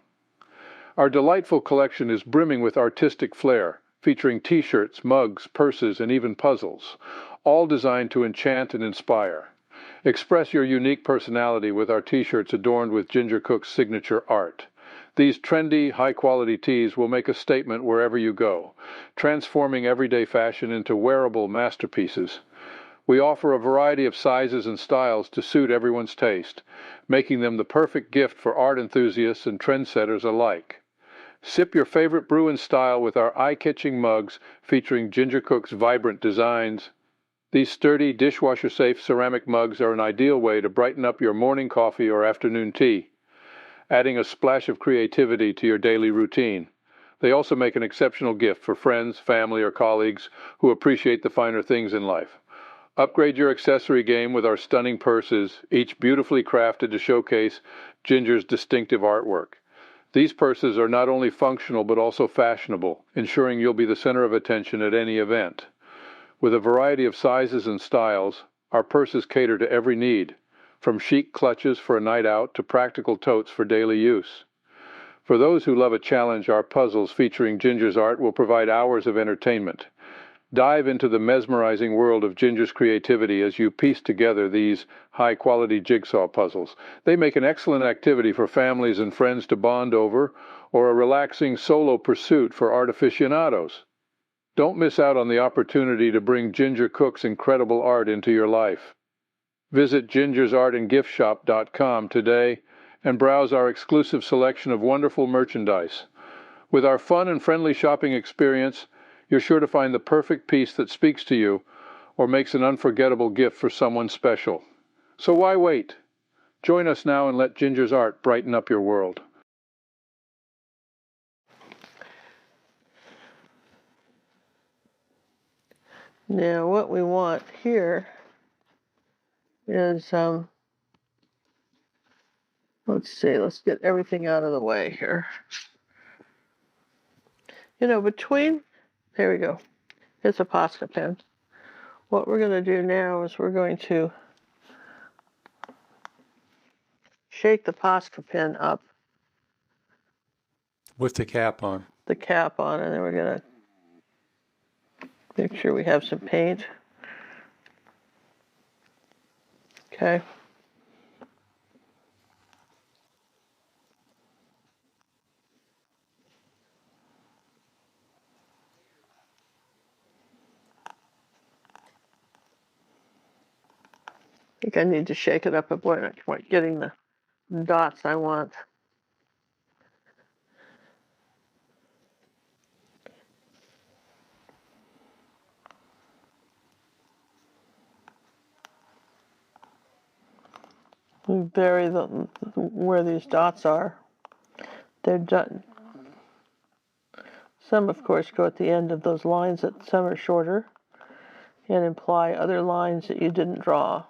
Our delightful collection is brimming with artistic flair, featuring t-shirts, mugs, purses, and even puzzles, all designed to enchant and inspire. Express your unique personality with our t-shirts adorned with Ginger Cook's signature art. These trendy, high-quality tees will make a statement wherever you go, transforming everyday fashion into wearable masterpieces. We offer a variety of sizes and styles to suit everyone's taste, making them the perfect gift for art enthusiasts and trendsetters alike. Sip your favorite brew in style with our eye-catching mugs featuring Ginger Cook's vibrant designs. These sturdy, dishwasher-safe ceramic mugs are an ideal way to brighten up your morning coffee or afternoon tea, adding a splash of creativity to your daily routine. They also make an exceptional gift for friends, family, or colleagues who appreciate the finer things in life. Upgrade your accessory game with our stunning purses, each beautifully crafted to showcase Ginger's distinctive artwork. These purses are not only functional but also fashionable, ensuring you'll be the center of attention at any event. With a variety of sizes and styles, our purses cater to every need, from chic clutches for a night out to practical totes for daily use. For those who love a challenge, our puzzles featuring Ginger's art will provide hours of entertainment. Dive into the mesmerizing world of Ginger's creativity as you piece together these high-quality jigsaw puzzles. They make an excellent activity for families and friends to bond over, or a relaxing solo pursuit for art aficionados. Don't miss out on the opportunity to bring Ginger Cook's incredible art into your life. Visit gingersartandgiftshop.com today and browse our exclusive selection of wonderful merchandise. With our fun and friendly shopping experience, you're sure to find the perfect piece that speaks to you or makes an unforgettable gift for someone special. So why wait? Join us now and let Ginger's art brighten up your world. Now what we want here is, let's see, let's get everything out of the way here. You know, there we go. It's a Posca pen. What we're going to do now is we're going to shake the Posca pen up, With the cap on. the cap on, and then we're going to make sure we have some paint. Okay. I think I need to shake it up a bit. I'm quite getting the dots I want. We vary where these dots are. They're done. Some, of course, go at the end of those lines that some are shorter and imply other lines that you didn't draw.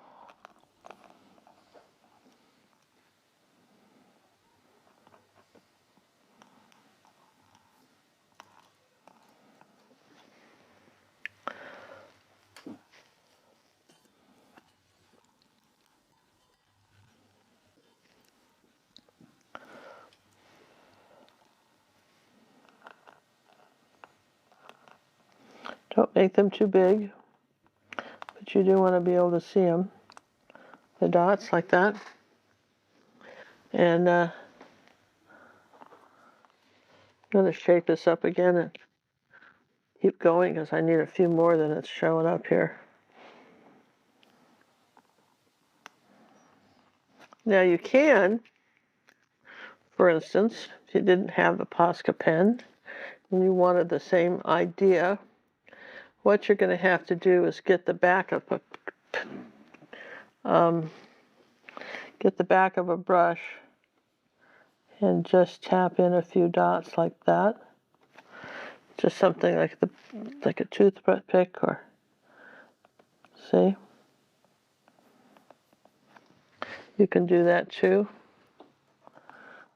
Don't make them too big, but you do want to be able to see them, the dots like that. And I'm going to shake this up again and keep going because I need a few more than it's showing up here. Now you can, for instance, if you didn't have the Posca pen and you wanted the same idea, what you're going to have to do is get the back of a brush and just tap in a few dots like that. Just something like a toothpick, or see. You can do that too.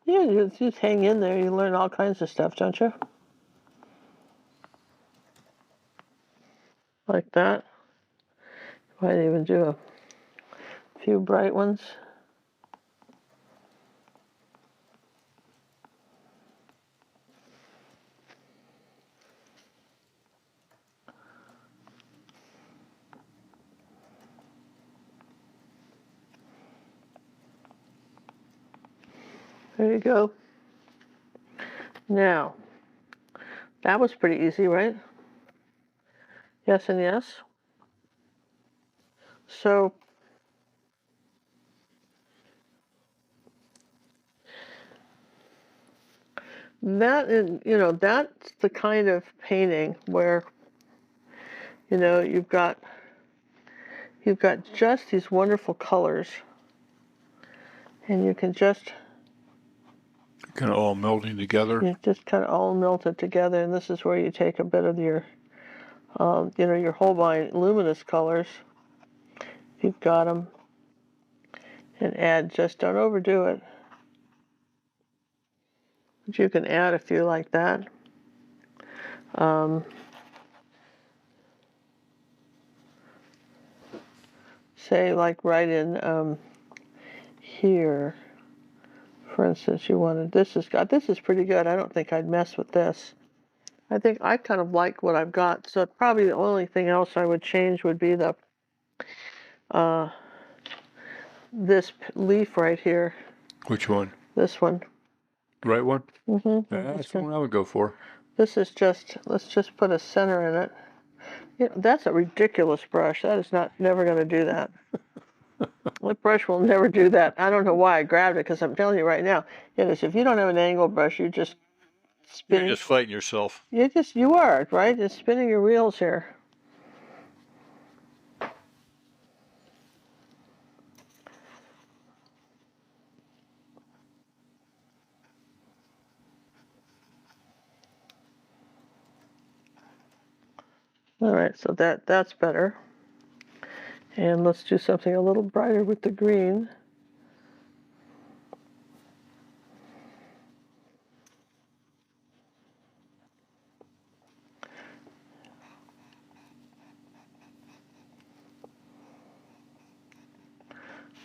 Yeah, you just hang in there. You learn all kinds of stuff, don't you? Like that. Might even do a few bright ones. There you go. Now, that was pretty easy, right? Yes and yes. So that is, that's the kind of painting where, you've got just these wonderful colors, and you can just Kind of all melding together. kind of all melted together. And this is where you take a bit of your your Holbein luminous colors, if you've got them, and add. Just don't overdo it. But you can add a few like that. Say like right in here, for instance, you wanted this is pretty good. I don't think I'd mess with this. I think I kind of like what I've got. So probably the only thing else I would change would be the this leaf right here. Which one? This one. Right one? Mm-hmm. That's the one I would go for. This is just, let's just put a center in it. That's a ridiculous brush. That is never going to do that. That brush will never do that. I don't know why I grabbed it, because I'm telling you right now, it is, if you don't have an angle brush, you're just spinning. You're just fighting yourself. You are, right? It's spinning your wheels here. All right, so that's better. And let's do something a little brighter with the green.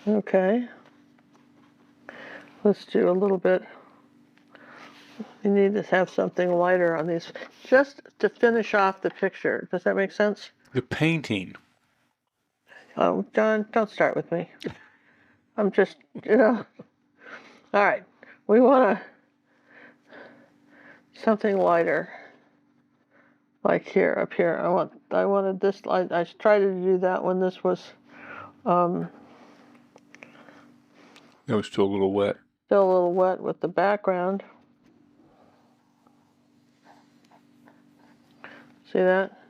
Okay. Let's do a little bit. You need to have something lighter on these, just to finish off the picture. Does that make sense? The painting. Oh, John, don't start with me. I'm just, All right. We want something lighter, like here, up here. I wanted this. I tried to do that when this was That was still a little wet. still a little wet with the background. See that?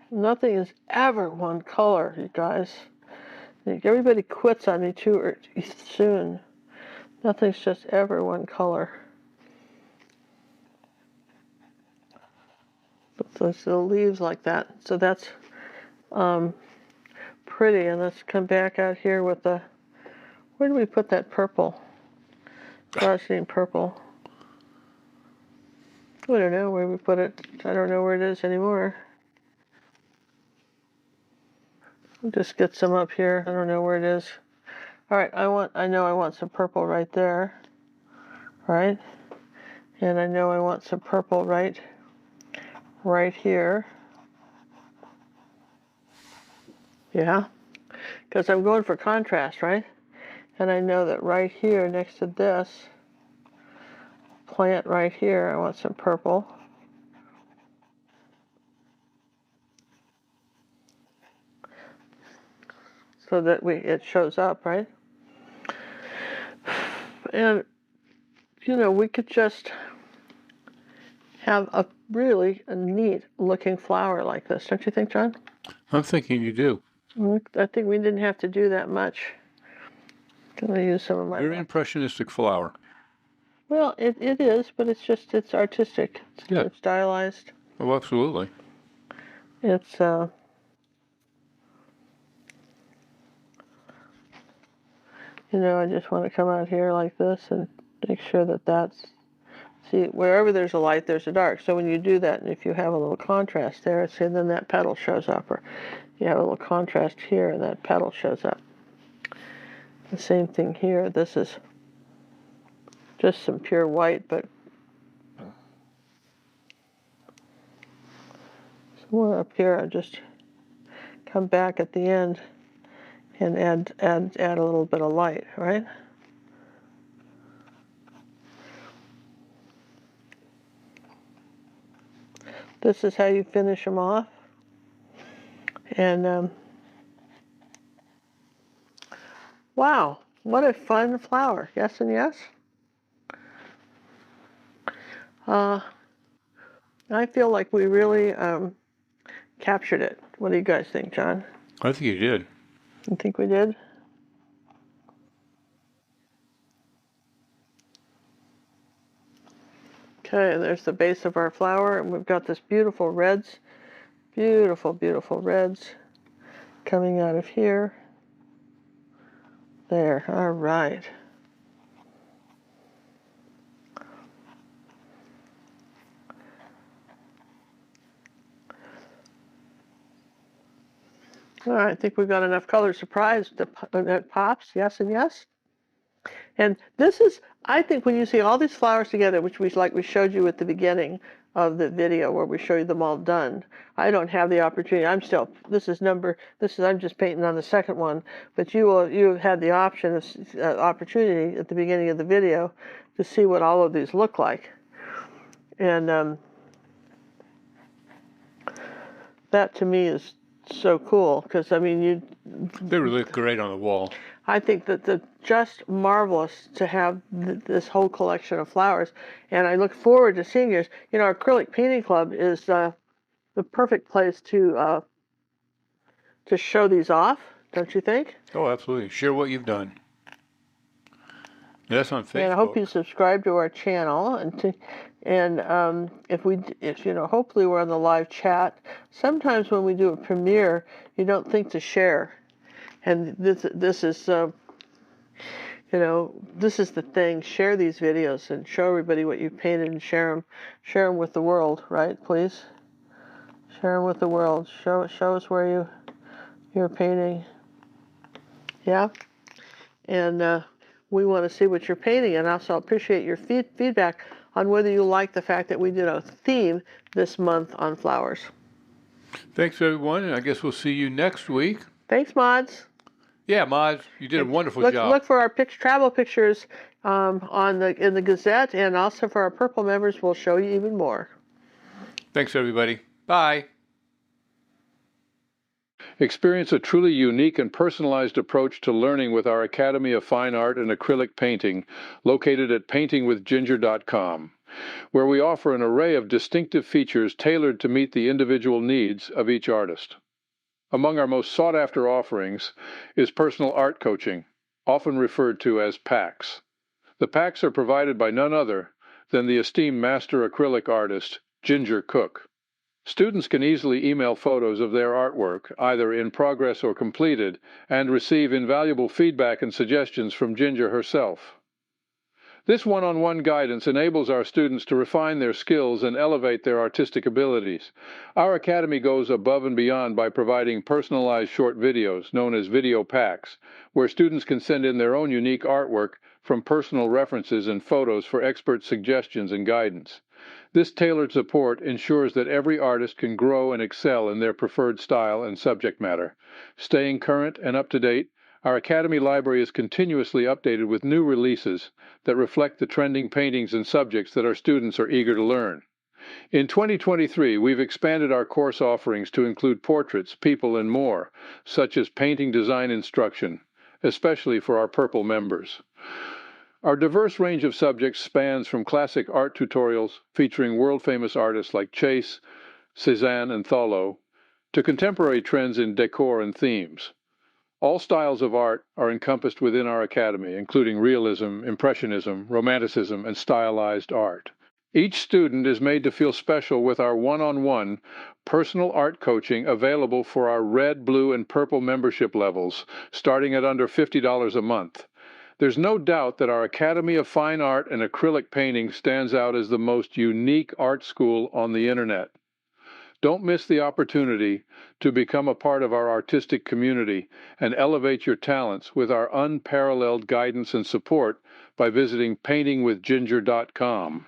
Nothing is ever one color, you guys. Everybody quits on me too soon. Nothing's just ever one color. But those little leaves like that. So that's pretty. And let's come back out here with the, where do we put that purple? Gaussian purple. I don't know where we put it. I don't know where it is anymore. We'll just get some up here. I don't know where it is. All right, I know I want some purple right there. Right? And I know I want some purple right here. Yeah? Because I'm going for contrast, right? And I know that right here next to this plant right here, I want some purple. So that it shows up, right? And, we could just have a really neat looking flower like this. Don't you think, John? I'm thinking you do. I think we didn't have to do that much. I'm going to use some of my... Very impressionistic flower. Well, it is, but it's artistic. It's stylized. Oh, absolutely. It's, I just want to come out here like this and make sure that that's... See, wherever there's a light, there's a dark. So when you do that, and if you have a little contrast there, see, then that petal shows up. Or you have a little contrast here, and that petal shows up. The same thing here. This is just some pure white, but somewhere up here, I just come back at the end and add a little bit of light, right? This is how you finish them off. And wow, what a fun flower. Yes and yes. I feel like we really captured it. What do you guys think, John? I think you did. You think we did? Okay, there's the base of our flower, and we've got this beautiful reds, beautiful, beautiful reds coming out of here. There, all right. All right, I think we've got enough color surprise that pops, yes and yes. And this is, I think when you see all these flowers together, which we showed you at the beginning of the video where we show you them all done. I don't have the opportunity. I'm just painting on the second one, but you have had the opportunity at the beginning of the video to see what all of these look like. And that to me is so cool because I mean They really look great on the wall. I think that they're just marvelous to have this whole collection of flowers, and I look forward to seeing yours. You know, our Acrylic Painting Club is the perfect place to show these off, don't you think? Oh, absolutely. Share what you've done. That's on Facebook. And I hope you subscribe to our channel, and if you know, hopefully we're on the live chat. Sometimes when we do a premiere, you don't think to share, and this is. You know, this is the thing. Share these videos and show everybody what you've painted and share them with the world, right? Please share them with the world. Show us where you're painting. Yeah, and we want to see what you're painting, and also appreciate your feedback on whether you like the fact that we did a theme this month on flowers. Thanks, everyone, and I guess we'll see you next week. Thanks, mods. Yeah, Mods, you did a wonderful job. Look for our travel pictures in the Gazette, and also for our Purple members, we'll show you even more. Thanks, everybody. Bye. Experience a truly unique and personalized approach to learning with our Academy of Fine Art and Acrylic Painting, located at paintingwithginger.com, where we offer an array of distinctive features tailored to meet the individual needs of each artist. Among our most sought-after offerings is personal art coaching, often referred to as PACs. The PACs are provided by none other than the esteemed master acrylic artist, Ginger Cook. Students can easily email photos of their artwork, either in progress or completed, and receive invaluable feedback and suggestions from Ginger herself. This one-on-one guidance enables our students to refine their skills and elevate their artistic abilities. Our Academy goes above and beyond by providing personalized short videos, known as video packs, where students can send in their own unique artwork from personal references and photos for expert suggestions and guidance. This tailored support ensures that every artist can grow and excel in their preferred style and subject matter. Staying current and up to date, our Academy library is continuously updated with new releases that reflect the trending paintings and subjects that our students are eager to learn. In 2023, we've expanded our course offerings to include portraits, people, and more, such as painting design instruction, especially for our Purple members. Our diverse range of subjects spans from classic art tutorials featuring world-famous artists like Chase, Cézanne, and Tholo, to contemporary trends in decor and themes. All styles of art are encompassed within our Academy, including realism, impressionism, romanticism, and stylized art. Each student is made to feel special with our one-on-one personal art coaching available for our red, blue, and purple membership levels, starting at under $50 a month. There's no doubt that our Academy of Fine Art and Acrylic Painting stands out as the most unique art school on the internet. Don't miss the opportunity to become a part of our artistic community and elevate your talents with our unparalleled guidance and support by visiting paintingwithginger.com.